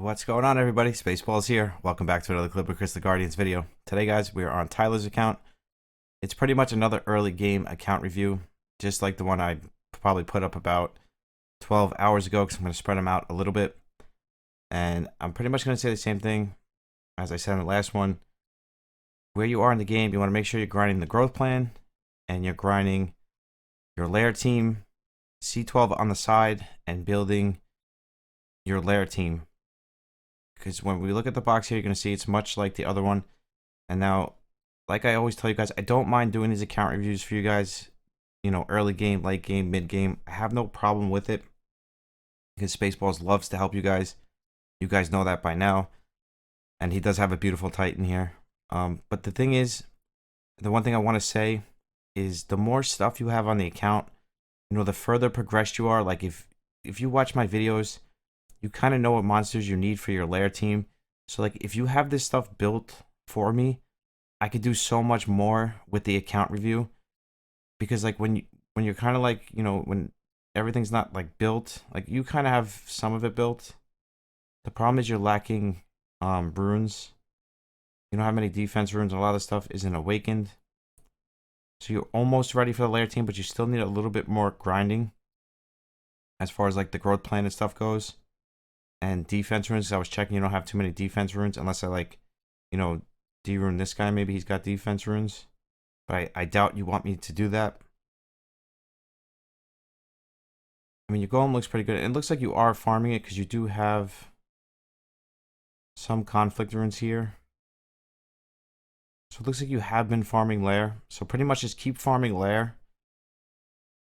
What's going on, everybody? Spaceballs here. Welcome back to another clip of Chris the Guardian's video. Today, guys, we are on Tyler's account. It's pretty much another early game account review, just like the one I probably put up about 12 hours ago, because I'm going to spread them out a little bit. And I'm pretty much going to say the same thing as I said in the last one. Where you are in the game, you want to make sure you're grinding the growth plan, and you're grinding your Lair team, C12 on the side, and building your Lair team. Because when we look at the box here, you're going to see it's much like the other one. And now, like I always tell you guys, I don't mind doing these account reviews for you guys. You know, early game, late game, mid game. I have no problem with it. Because Spaceballs loves to help you guys. You guys know that by now. And he does have a beautiful Titan here. But the thing is, the one thing I want to say is the more stuff you have on the account, you know, the further progressed you are. Like if you watch my videos, you kind of know what monsters you need for your Lair team. So like if you have this stuff built for me, I could do so much more with the account review. Because like when you're kind of like, you know, when everything's not like built, like you kind of have some of it built. The problem is you're lacking runes. You don't have many defense runes. A lot of stuff isn't awakened. So you're almost ready for the Lair team, but you still need a little bit more grinding as far as like the growth plan and stuff goes. And defense runes, I was checking, you don't have too many defense runes unless I like, you know, de-rune this guy. Maybe he's got defense runes. But I doubt you want me to do that. I mean, your golem looks pretty good. It looks like you are farming it because you do have some conflict runes here. So it looks like you have been farming Lair. So pretty much just keep farming Lair.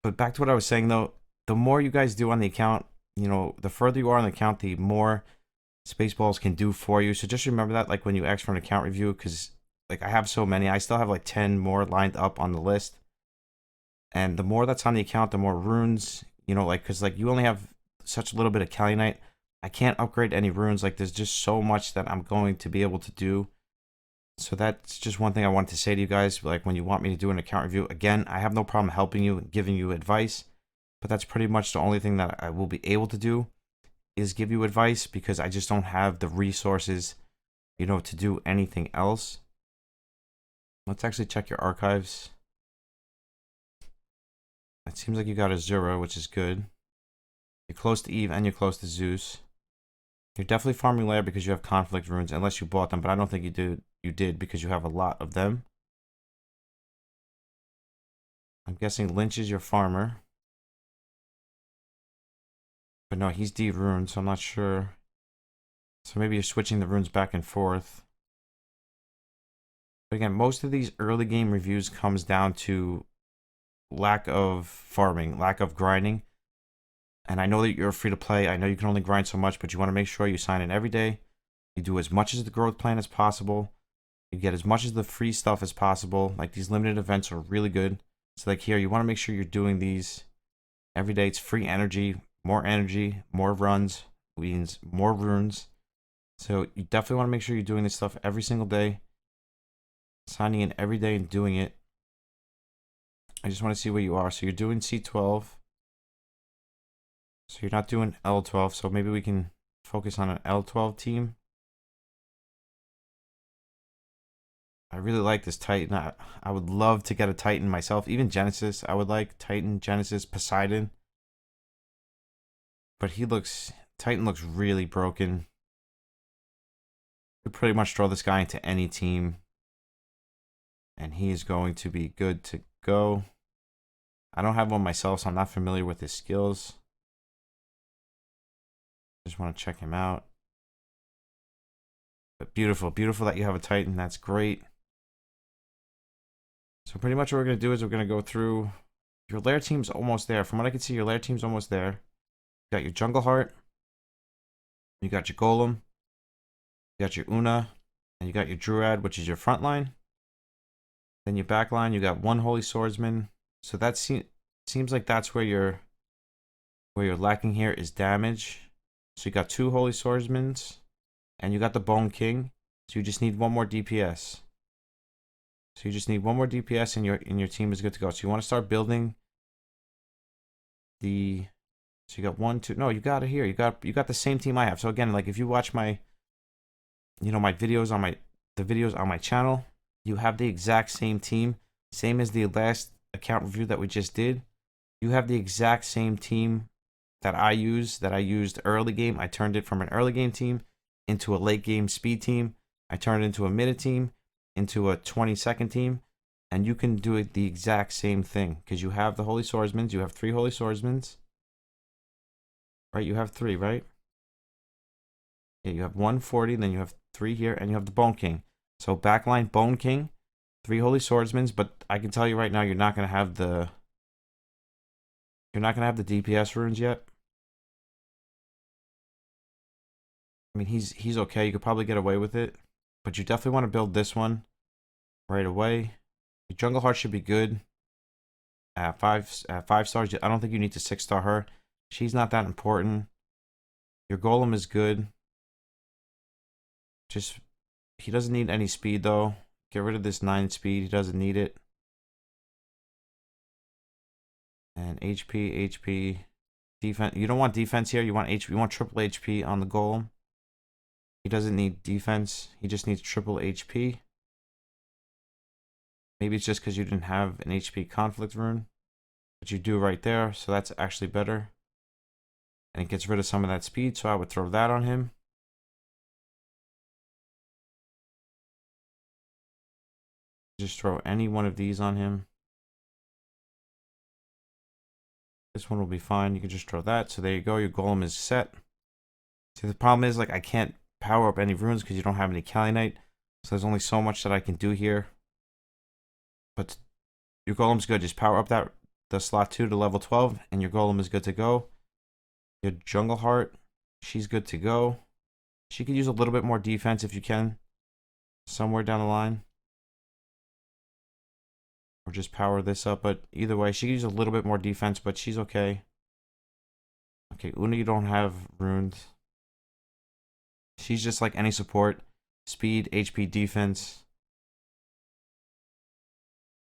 But back to what I was saying though, the more you guys do on the account, you know, the further you are on the account, the more Spaceballs can do for you. So just remember that, like when you ask for an account review, because like I have so many, I still have like 10 more lined up on the list. And the more that's on the account, the more runes, you know, like, because like you only have such a little bit of Kalinite. I can't upgrade any runes. Like there's just so much that I'm going to be able to do. So that's just one thing I wanted to say to you guys. Like when you want me to do an account review, again, I have no problem helping you and giving you advice. But that's pretty much the only thing that I will be able to do is give you advice, because I just don't have the resources, you know, to do anything else. Let's actually check your archives. It seems like you got a 0, which is good. You're close to Eve and you're close to Zeus. You're definitely farming Lair because you have conflict runes, unless you bought them, but I don't think you did because you have a lot of them. I'm guessing Lynch is your farmer. But no, he's de-runed, so I'm not sure. So maybe you're switching the runes back and forth. But again, most of these early game reviews comes down to lack of farming, lack of grinding. And I know that you're free to play. I know you can only grind so much, but you want to make sure you sign in every day. You do as much as the growth plan as possible. You get as much of the free stuff as possible. Like these limited events are really good. So like here, you want to make sure you're doing these every day. It's free energy, more runs means more runes. So you definitely want to make sure you're doing this stuff every single day. Signing in every day and doing it. I just want to see where you are. So you're doing C12. So you're not doing L12. So maybe we can focus on an L12 team. I really like this Titan. I would love to get a Titan myself. Even Genesis, I would like Titan, Genesis, Poseidon. But Titan looks really broken. You could pretty much throw this guy into any team, and he is going to be good to go. I don't have one myself, so I'm not familiar with his skills. Just want to check him out. But beautiful, beautiful that you have a Titan. That's great. So pretty much what we're going to do is we're going to go through. Your Lair team's almost there. From what I can see, your Lair team's almost there. You got your Jungle Heart. You got your Golem. You got your Una. And you got your Druid, which is your front line. Then your back line, you got one Holy Swordsman. So that seems like that's where you're lacking here is damage. So you got 2 Holy Swordsmen. And you got the Bone King. So you just need one more DPS. So you just need one more DPS and your team is good to go. So you want to start building the So you got 1, 2. No, you got it here. You got the same team I have. So again, like if you watch my, my videos on the videos on my channel, you have the exact same team, same as the last account review that we just did. You have the exact same team that I used early game. I turned it from an early game team into a late game speed team. I turned it into a minute team, into a 20-second team, and you can do it the exact same thing because you have the Holy Swordsmen. You have 3 Holy Swordsmen, right? You have 3, right? Yeah, you have 140, then you have 3 here, and you have the Bone King. So backline Bone King, 3 Holy Swordsmen, but I can tell you right now, you're not gonna have the DPS runes yet. I mean, he's okay. You could probably get away with it, but you definitely want to build this one right away. Your Jungle Heart should be good. At 5 stars, I don't think you need to 6-star her. She's not that important. Your Golem is good. Just, he doesn't need any speed though. Get rid of this 9 speed. He doesn't need it. And HP, defense. You don't want defense here. You want HP. You want triple HP on the Golem. He doesn't need defense. He just needs triple HP. Maybe it's just because you didn't have an HP conflict rune, but you do right there. So that's actually better. And it gets rid of some of that speed. So I would throw that on him. Just throw any one of these on him. This one will be fine. You can just throw that. So there you go. Your Golem is set. See, the problem is, like, I can't power up any runes because you don't have any Kalinite. So there's only so much that I can do here. But your Golem's good. Just power up the slot 2 to level 12, and your Golem is good to go. Your Jungle Heart, she's good to go. She could use a little bit more defense if you can, somewhere down the line. Or just power this up, but either way, she could use a little bit more defense, but she's okay. Okay, Una, you don't have runes. She's just like any support. Speed, HP, defense.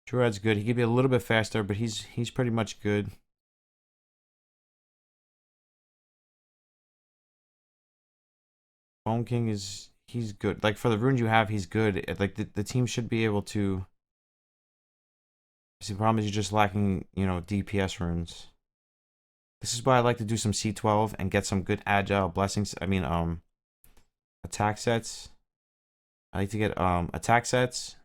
Druid's good. He could be a little bit faster, but he's pretty much good. Bone King he's good. Like for the runes you have, he's good. Like the team should be able to. See, the problem is you're just lacking, DPS runes. This is why I like to do some C12 and get some good agile blessings. I mean, attack sets. I like to get attack sets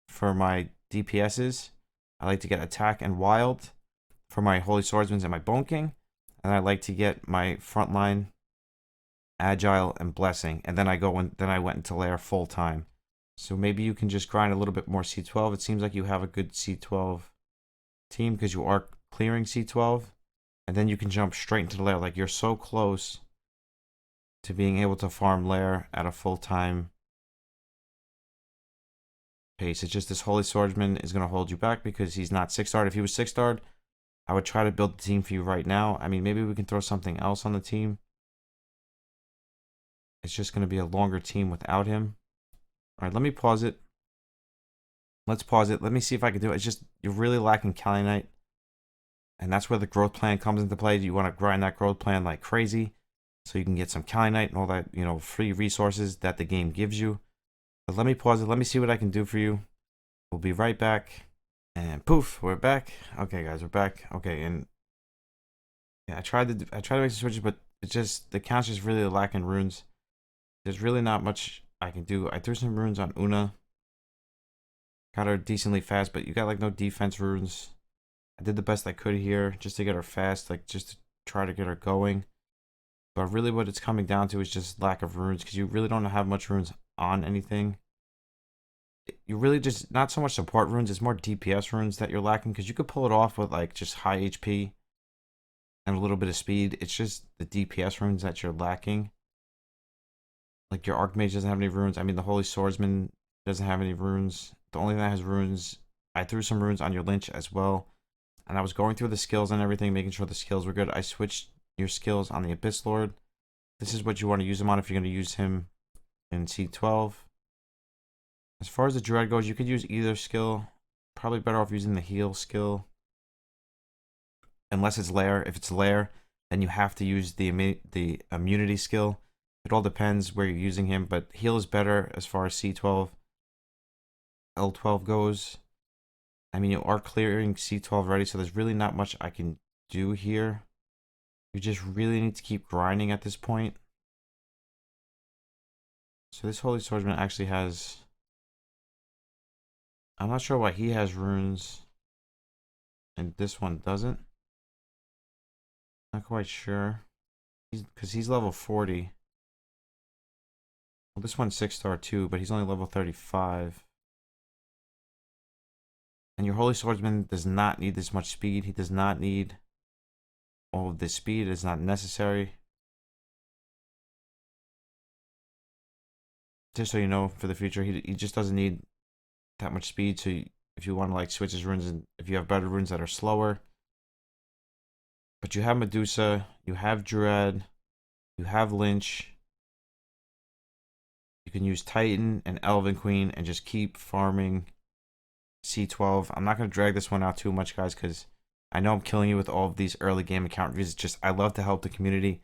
for my DPSs. I like to get attack and wild for my Holy Swordsmen and my Bone King. And I like to get my frontline agile and blessing. And then I went into Lair full time. So maybe you can just grind a little bit more C12. It seems like you have a good C12 team because you are clearing C12. And then you can jump straight into the Lair. Like, you're so close to being able to farm Lair at a full-time pace. It's just this Holy Swordsman is going to hold you back because he's not 6-starred. If he was 6-starred, I would try to build the team for you right now. I mean, maybe we can throw something else on the team. It's just going to be a longer team without him. All right, let me pause it. Let's pause it. Let me see if I can do it. It's just, you're really lacking Kalinite. And that's where the growth plan comes into play. You want to grind that growth plan like crazy so you can get some Kalinite and all that, free resources that the game gives you. But let me pause it. Let me see what I can do for you. We'll be right back. And poof, we're back. Okay, guys, we're back. Okay, and yeah, I tried to make some switches, but it's just, the count's just really lacking runes. There's really not much I can do. I threw some runes on Una. Got her decently fast, but you got like no defense runes. I did the best I could here just to get her fast, like just to try to get her going. But really what it's coming down to is just lack of runes because you really don't have much runes on anything. You really just, not so much support runes, it's more DPS runes that you're lacking because you could pull it off with like just high HP and a little bit of speed. It's just the DPS runes that you're lacking. Like your Archmage doesn't have any runes. I mean, the Holy Swordsman doesn't have any runes. The only thing that has runes, I threw some runes on your Lynch as well. And I was going through the skills and everything, making sure the skills were good. I switched your skills on the Abyss Lord. This is what you want to use him on if you're going to use him in C12. As far as the Dread goes, you could use either skill. Probably better off using the heal skill. Unless it's Lair. If it's Lair, then you have to use the immunity skill. It all depends where you're using him, but heal is better as far as C12, L12 goes. I mean, you are clearing C12 already, so there's really not much I can do here. You just really need to keep grinding at this point. So this Holy Swordsman actually has... I'm not sure why he has runes and this one doesn't. Not quite sure. Because he's level 40. Well, this one's 6-star too, but he's only level 35. And your Holy Swordsman does not need this much speed. He does not need all of this speed. It's not necessary. Just so you know, for the future, he just doesn't need that much speed. So if you want to like switch his runes, and if you have better runes that are slower. But you have Medusa, you have Dread, you have Lynch. You can use Titan and Elven Queen and just keep farming C12. I'm not going to drag this one out too much, guys, because I know I'm killing you with all of these early game account reviews. It's just, I love to help the community.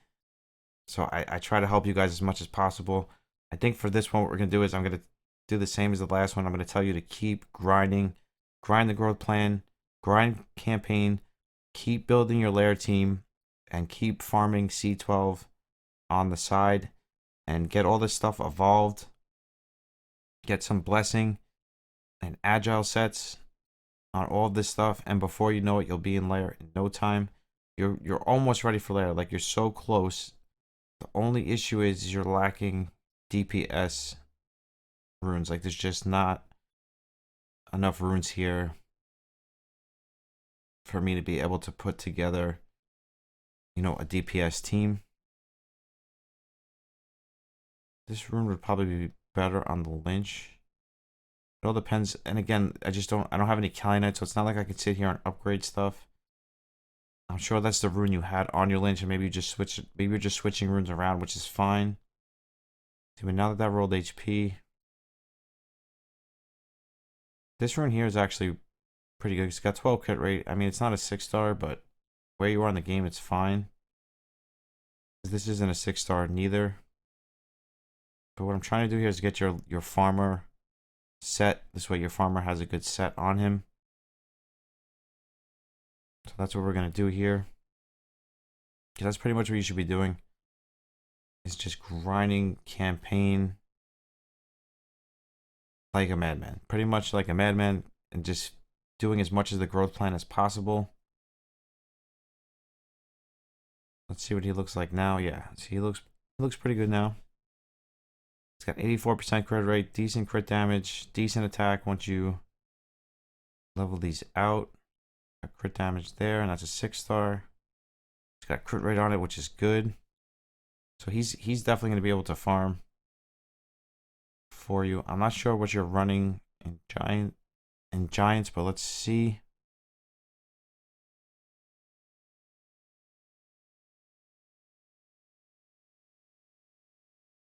So I try to help you guys as much as possible. I think for this one, what we're going to do is I'm going to do the same as the last one. I'm going to tell you to keep grinding, grind the growth plan, grind campaign, keep building your Lair team, and keep farming C12 on the side, and get all this stuff evolved. Get some blessing and agile sets on all of this stuff, and before you know it, you'll be in Lair in no time. You're almost ready for Lair. Like, you're so close. The only issue is you're lacking DPS runes. Like, there's just not enough runes here for me to be able to put together, you know, a DPS team. This rune would probably be better on the Lynch. It all depends. And again, I don't have any Kalignite, so it's not like I can sit here and upgrade stuff. I'm sure that's the rune you had on your Lynch, and maybe you're just switching runes around, which is fine. See, but now that rolled HP, this rune here is actually pretty good. It's got 12 crit rate. I mean, it's not a 6-star, but where you are in the game, it's fine. This isn't a 6-star neither. But what I'm trying to do here is get your farmer set. This way your farmer has a good set on him. So that's what we're going to do here. Because that's pretty much what you should be doing. Is just grinding campaign like a madman. Pretty much like a madman, and just doing as much of the growth plan as possible. Let's see what he looks like now. Yeah, see, he looks pretty good now. It's got 84% crit rate, decent crit damage, decent attack once you level these out. Got crit damage there, and that's a 6-star. It's got crit rate on it, which is good. So he's definitely going to be able to farm for you. I'm not sure what you're running in Giants, but let's see.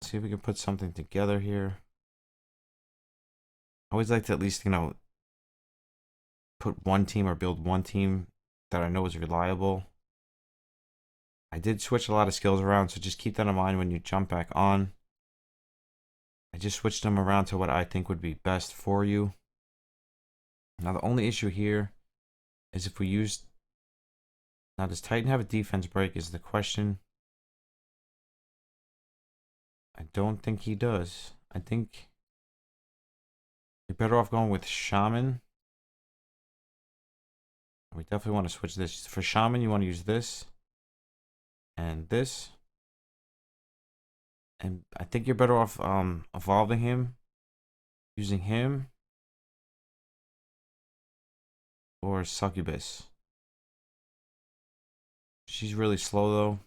See if we can put something together here. I always like to at least, you know, put one team or build one team that I know is reliable. I did switch a lot of skills around, so just keep that in mind when you jump back on. I just switched them around to what I think would be best for you. Now the only issue here is if we use... Now does Titan have a defense break is the question. I don't think he does. I think you're better off going with Shaman. We definitely want to switch this. For Shaman, you want to use this. And this. And I think you're better off evolving him. Using him. Or Succubus. She's really slow though.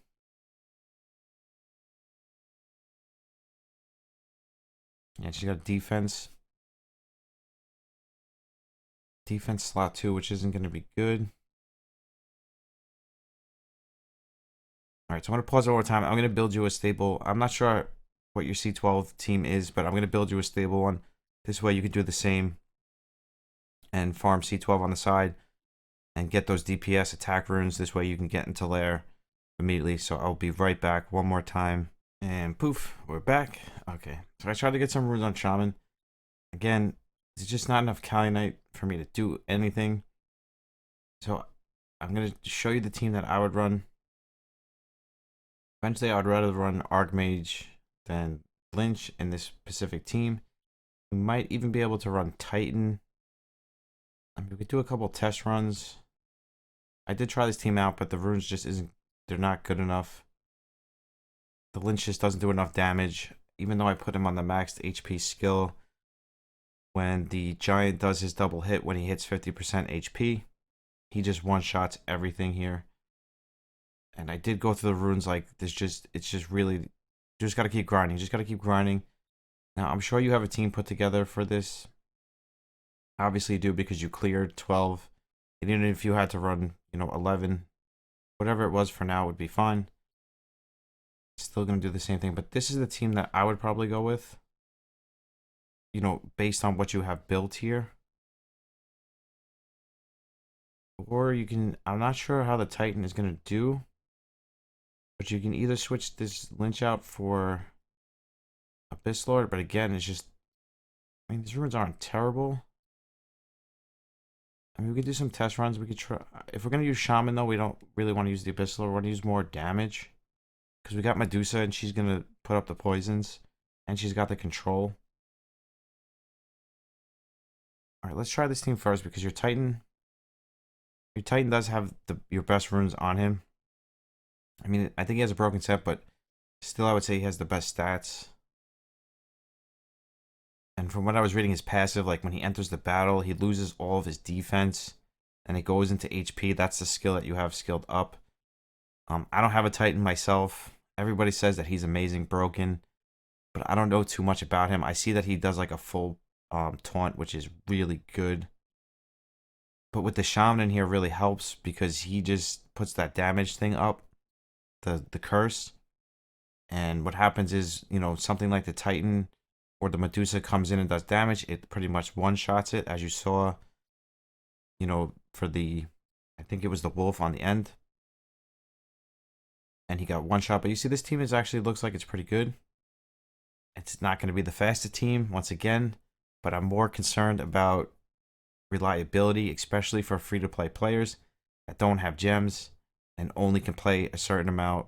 Yeah, she's got defense. Defense slot 2, which isn't going to be good. Alright, so I'm going to pause it one more time. I'm going to build you a stable. I'm not sure what your C12 team is, but I'm going to build you a stable one. This way you could do the same and farm C12 on the side and get those DPS attack runes. This way you can get into Lair immediately. So I'll be right back one more time. And poof, we're back. Okay, so I tried to get some runes on Shaman. Again, there's just not enough Kalinite for me to do anything. So I'm going to show you the team that I would run. Eventually, I would rather run Archmage than Lynch in this specific team. We might even be able to run Titan. I mean, we could do a couple test runs. I did try this team out, but the runes just isn't, they're not good enough. The Lynch just doesn't do enough damage. Even though I put him on the maxed HP skill, when the giant does his double hit, when he hits 50% HP, he just one-shots everything here. And I did go through the runes like this, it's just really, you just got to keep grinding. You just got to keep grinding. Now, I'm sure you have a team put together for this. Obviously, you do because you cleared 12. And even if you had to run, 11, whatever it was for now would be fine. Still going to do the same thing. But this is the team that I would probably go with, based on what you have built here. Or you can, I'm not sure how the Titan is going to do, but you can either switch this Lynch out for Abyss Lord, but again, it's just, I mean, these runes aren't terrible. I mean, we could do some test runs. We could try, if we're going to use Shaman, though, we don't really want to use the Abyss Lord. We want to use more damage, because we got Medusa, and she's going to put up the poisons, and she's got the control. All right, let's try this team first, because your Titan does have your best runes on him. I mean, I think he has a broken set, but still I would say he has the best stats. And from what I was reading, his passive, like when he enters the battle, he loses all of his defense and it goes into HP. That's the skill that you have skilled up. I don't have a Titan myself. Everybody says that he's amazing broken, but I don't know too much about him. I see that he does like a full taunt, which is really good. But with the Shaman in here really helps because he just puts that damage thing up, the curse. And what happens is, something like the Titan or the Medusa comes in and does damage. It pretty much one-shots it, as you saw, for the, I think it was the wolf on the end. And he got one shot. But you see, this team actually looks like it's pretty good. It's not going to be the fastest team, once again, but I'm more concerned about reliability, especially for free-to-play players that don't have gems and only can play a certain amount,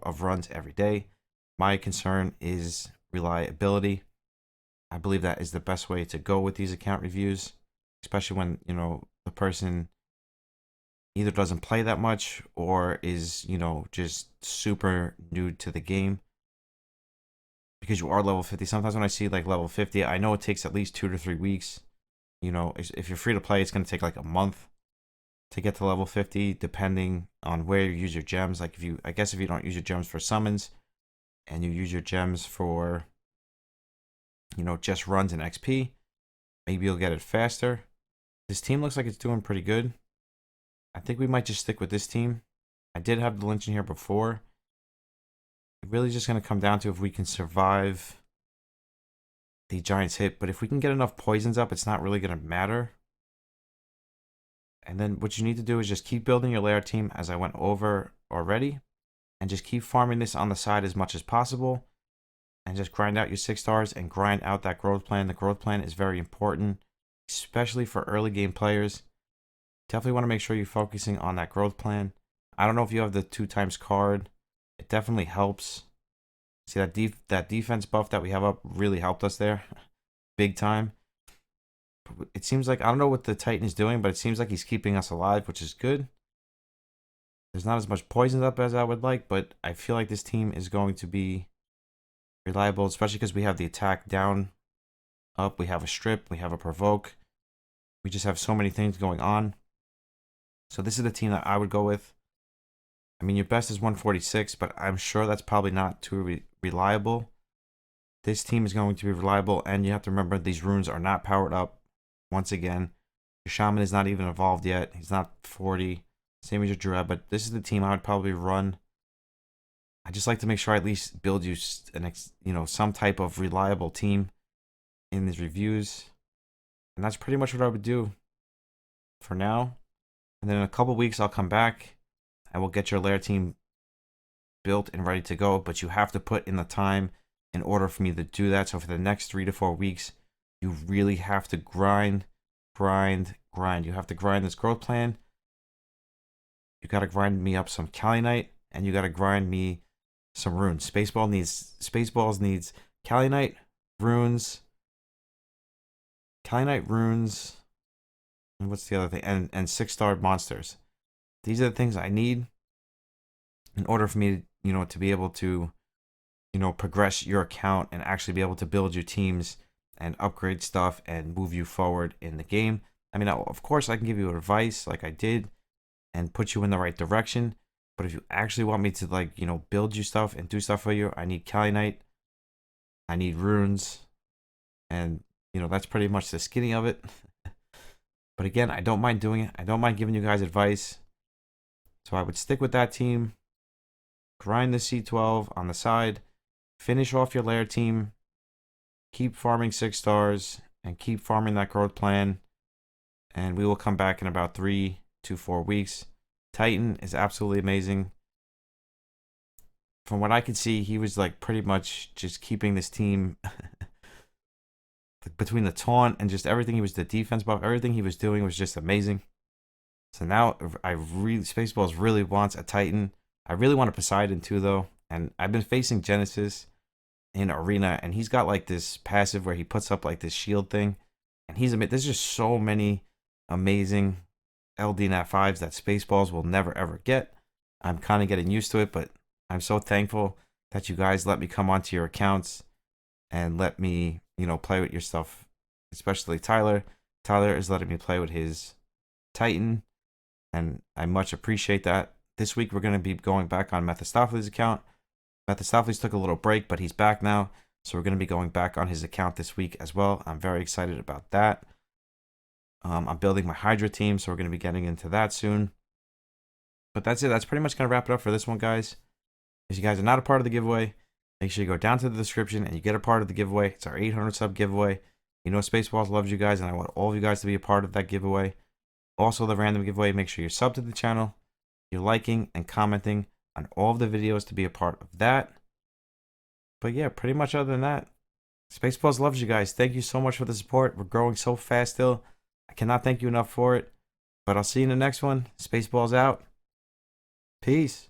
of runs every day. My concern is reliability. I believe that is the best way to go with these account reviews, especially when, the person either doesn't play that much or is, just super new to the game. Because you are level 50. Sometimes when I see like level 50, I know it takes at least 2 to 3 weeks. If you're free to play, it's going to take like a month to get to level 50, depending on where you use your gems. Like I guess if you don't use your gems for summons and you use your gems for, just runs and XP, maybe you'll get it faster. This team looks like it's doing pretty good. I think we might just stick with this team. I did have the Lynch in here before. It's really just going to come down to if we can survive the Giant's hit. But if we can get enough poisons up, it's not really going to matter. And then what you need to do is just keep building your Lair team, as I went over already. And just keep farming this on the side as much as possible. And just grind out your 6 stars and grind out that growth plan. The growth plan is very important, especially for early game players. Definitely want to make sure you're focusing on that growth plan. I don't know if you have the 2x card. It definitely helps. See that defense buff that we have up really helped us there. Big time. It seems like, I don't know what the Titan is doing, but it seems like he's keeping us alive, which is good. There's not as much poison up as I would like, but I feel like this team is going to be reliable, especially because we have the attack down, up. We have a strip. We have a provoke. We just have so many things going on. So this is the team that I would go with. I mean, your best is 146, but I'm sure that's probably not too reliable. This team is going to be reliable, and you have to remember these runes are not powered up. Once again, your Shaman is not even evolved yet. He's not 40. Same as your Druid, but this is the team I would probably run. I just like to make sure I at least build you some type of reliable team in these reviews. And that's pretty much what I would do for now. And then in a couple weeks, I'll come back. I will get your Lair team built and ready to go, but you have to put in the time in order for me to do that. So for the next 3 to 4 weeks, you really have to grind. You have to grind this growth plan. You got to grind me up some Kalinite, and you got to grind me some runes. Spaceballs needs Kalinite, runes, and what's the other thing? And 6-star monsters. These are the things I need in order for me to, to be able to, progress your account and actually be able to build your teams and upgrade stuff and move you forward in the game. I mean, of course, I can give you advice like I did and put you in the right direction. But if you actually want me to build you stuff and do stuff for you, I need Kalinite, I need runes, and that's pretty much the skinny of it. But again, I don't mind doing it. I don't mind giving you guys advice. So I would stick with that team, grind the C12 on the side, finish off your Lair team, keep farming 6 stars, and keep farming that growth plan. And we will come back in about 3 to 4 weeks. Titan is absolutely amazing. From what I could see, he was pretty much just keeping this team between the taunt and just everything. He was the defense buff. Everything he was doing was just amazing. So now Spaceballs really wants a Titan. I really want a Poseidon too, though. And I've been facing Genesis in Arena, and he's got this passive where he puts up this shield thing. And there's just so many amazing LD Nat 5s that Spaceballs will never ever get. I'm kind of getting used to it, but I'm so thankful that you guys let me come onto your accounts and let me, play with your stuff, especially Tyler. Tyler is letting me play with his Titan, and I much appreciate that. This week, we're going to be going back on Mephistopheles' account. Mephistopheles took a little break, but he's back now, so we're going to be going back on his account this week as well. I'm very excited about that. I'm building my Hydra team, so we're going to be getting into that soon. But that's it. That's pretty much going to wrap it up for this one, guys. If you guys are not a part of the giveaway, make sure you go down to the description and you get a part of the giveaway. It's our 800 sub giveaway. Spaceballs loves you guys, and I want all of you guys to be a part of that giveaway. Also, the random giveaway, make sure you're subbed to the channel, you're liking and commenting on all of the videos to be a part of that. But yeah, pretty much other than that, Spaceballs loves you guys. Thank you so much for the support. We're growing so fast still. I cannot thank you enough for it. But I'll see you in the next one. Spaceballs out. Peace.